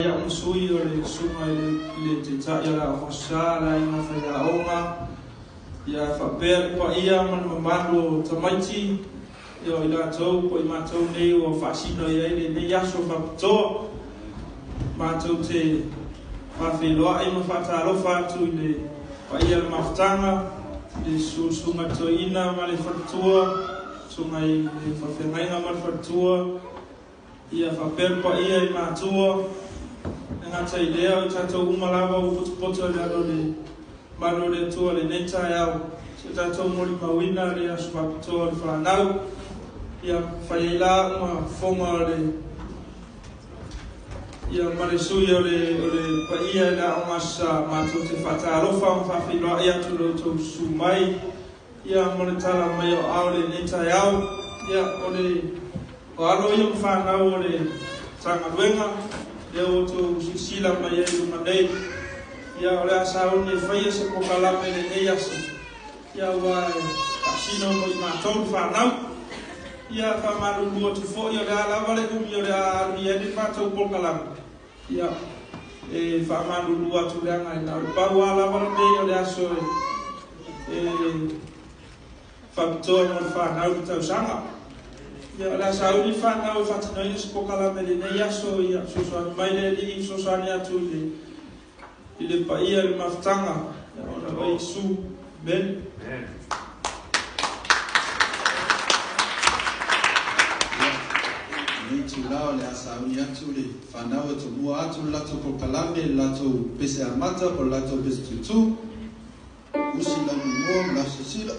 Ya unsui oleh sungai le tita ya la khosala ina fa ya onga ya fa per pa ia man mamalo tamaiti yo ila tau ko ma tau nei o fa sino ya ile ne ya so fa to ma tau te fa fe lo ai ma fa ta lo fa tu ile pa ia maftanga de sunga to ina ma le fa tua sungai le fa fe ngai ma fa tua ia fa per pa ia ma tua nga tai leo tato umalava o poto le alole mano le tua le neta yao se tato mori mawina le asupapito le whanau ia whaila uma fonga le ia maresui o le paia la omasa mato te whatarofa mwhawhiloa ia tulo tau sumai ia monetala mai o au le neta yao ia o le o alo ia whanau o le tangaruenga Leo tu sila mai e manei ia ora saun e fai se pokala me ne ia se ia wa casino mo ma ton fa nau ia fa maru mo tu fo ia la vale ku ia la ia ni fa tu pokala ia e fa maru lu atu langa na pa wa la vale me ia so e fa to mo fa nau tu sanga ya la saudi fa na o fatina is pokala me ne ya so mai le di so so ania tu le pa ia le maftanga ya ona vai su ben ni tu la le saudi ya tu le fa na o tu mo atu la tu pokala me la tu pese amata o la tu pese tu usila mo la sila